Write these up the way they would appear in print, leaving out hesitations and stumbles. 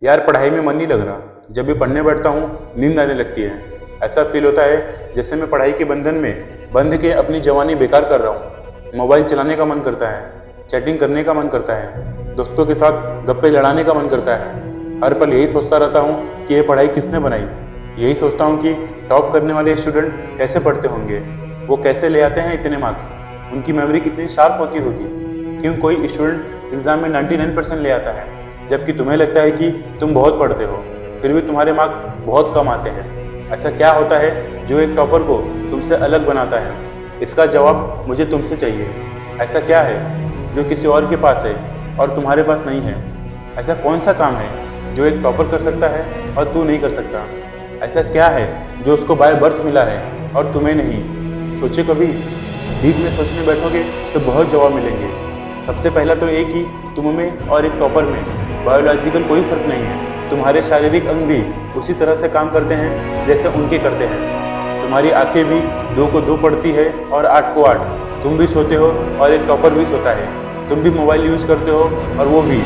यार पढ़ाई में मन नहीं लग रहा। जब भी पढ़ने बैठता हूँ नींद आने लगती है। ऐसा फील होता है जैसे मैं पढ़ाई के बंधन में बंध के अपनी जवानी बेकार कर रहा हूँ। मोबाइल चलाने का मन करता है, चैटिंग करने का मन करता है, दोस्तों के साथ गप्पे लड़ाने का मन करता है। हर पल यही सोचता रहता हूँ कि ये पढ़ाई किसने बनाई। यही सोचता हूँ कि टॉप करने वाले स्टूडेंट कैसे पढ़ते होंगे, वो कैसे ले आते हैं इतने मार्क्स, उनकी मेमोरी कितनी शार्प होती होगी। क्यों कोई स्टूडेंट एग्जाम में 99% ले आता है जबकि तुम्हें लगता है कि तुम बहुत पढ़ते हो, फिर भी तुम्हारे मार्क्स बहुत कम आते हैं। ऐसा क्या होता है जो एक टॉपर को तुमसे अलग बनाता है? इसका जवाब मुझे तुमसे चाहिए। ऐसा क्या है जो किसी और के पास है और तुम्हारे पास नहीं है? ऐसा कौन सा काम है जो एक टॉपर कर सकता है और तू नहीं कर सकता? ऐसा क्या है जो उसको बाय बर्थ मिला है और तुम्हें नहीं? सोचो कभी। डीप में सोचने बैठोगे तो बहुत जवाब मिलेंगे। सबसे पहला तो एक ही, तुम में और एक टॉपर में बायोलॉजिकल कोई फर्क नहीं है। तुम्हारे शारीरिक अंग भी उसी तरह से काम करते हैं जैसे उनके करते हैं। तुम्हारी आंखें भी 2 को 2 पढ़ती है और 8 को 8। तुम भी सोते हो और एक टॉपर भी सोता है। तुम भी मोबाइल यूज़ करते हो और वो भी।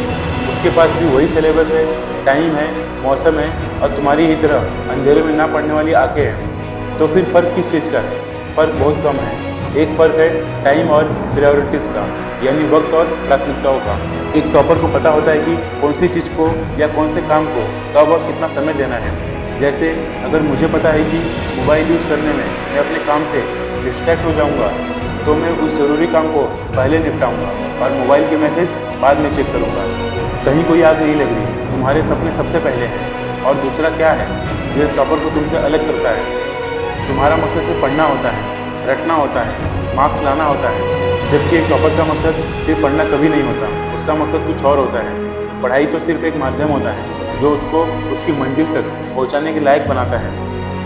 उसके पास भी वही सिलेबस है, टाइम है, मौसम है और तुम्हारी ही तरह अंधेरे में ना पढ़ने वाली आंखें हैं। तो फिर फ़र्क किस चीज़ का है? फ़र्क बहुत कम है। एक फ़र्क है टाइम और प्रायोरिटीज़ का, यानी वक्त और प्राथमिकताओं का। एक टॉपर को पता होता है कि कौन सी चीज़ को या कौन से काम को कब और कितना समय देना है। जैसे अगर मुझे पता है कि मोबाइल यूज़ करने में मैं अपने काम से डिस्ट्रैक्ट हो जाऊंगा, तो मैं उस ज़रूरी काम को पहले निपटाऊंगा और मोबाइल के मैसेज बाद में चेक करूंगा। कहीं कोई आग नहीं लग रही, तुम्हारे सपने सबसे पहले हैं। और दूसरा क्या है जो एक टॉपर को तुमसे अलग करता है? तुम्हारा मकसद सिर्फ पढ़ना होता है, रटना होता है, मार्क्स लाना होता है, जबकि एक टॉपर का मकसद सिर्फ पढ़ना कभी नहीं होता। उसका मकसद कुछ और होता है। पढ़ाई तो सिर्फ एक माध्यम होता है जो उसको उसकी मंजिल तक पहुंचाने के लायक बनाता है।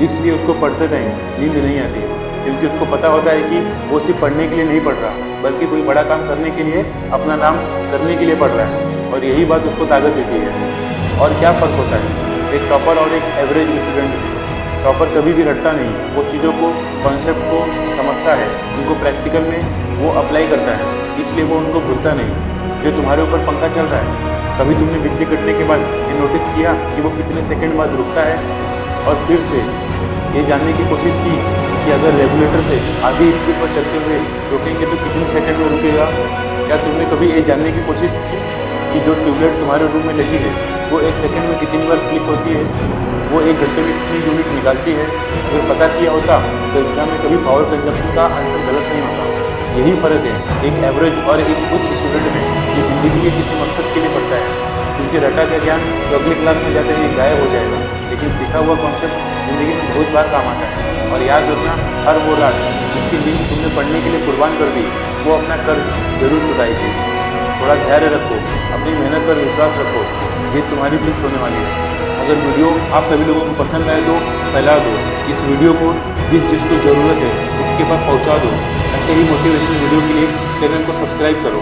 इसलिए उसको पढ़ते टाइम नींद नहीं आती, क्योंकि उसको पता होता है कि वो सिर्फ पढ़ने के लिए नहीं पढ़ रहा, बल्कि कोई बड़ा काम करने के लिए, अपना नाम करने के लिए पढ़ रहा है। और यही बात उसको ताकत देती है। और क्या फ़र्क होता है एक टॉपर और एक एवरेज स्टूडेंट में? टॉपर कभी भी रटता नहीं, वो चीज़ों को, कॉन्सेप्ट को समझता है, उनको प्रैक्टिकल में वो अप्लाई करता है, इसलिए वो उनको भूलता नहीं। जो तुम्हारे ऊपर पंखा चल रहा है, कभी तुमने बिजली कटने के बाद ये नोटिस किया कि वो कितने सेकंड बाद रुकता है? और फिर से ये जानने की कोशिश की कि अगर रेगुलेटर से आधी स्पीड पर चलते हुए रोकेंगे तो कितने सेकंड में रुकेगा? क्या तुमने कभी ये जानने की कोशिश की कि जो ट्यूबलाइट तुम्हारे रूम में लगी है वो 1 सेकंड में कितनी बार फ्लिक होती है, वो 1 घंटे में कितनी यूनिट निकालती है? अगर पता किया होता तो एग्जाम में कभी पावर कंजप्शन का आंसर गलत नहीं होता। यही फ़र्क है एक एवरेज और एक उस स्टूडेंट में जो ज़िंदगी के किसी मकसद के लिए पढ़ता है। क्योंकि रटा का ज्ञान तो अगली क्लास में जाते ही गायब हो जाएगा, लेकिन सीखा हुआ कॉन्सेप्ट ज़िंदगी में बहुत बार काम आता है। और याद रखना, हर वो रात जिसकी नींद तुमने पढ़ने के लिए कुर्बान कर दी, वो अपना कर्ज जरूर चुकाएगी। थोड़ा धैर्य रखो, अपनी मेहनत पर विश्वास रखो, जीत तुम्हारी फिक्स होने वाली है। अगर वीडियो आप सभी लोगों को पसंद आए तो फैला दो। इस वीडियो को जिस चीज़ को ज़रूरत है उसके पास पहुंचा दो। ऐसे ही मोटिवेशनल वीडियो के लिए चैनल को सब्सक्राइब करो।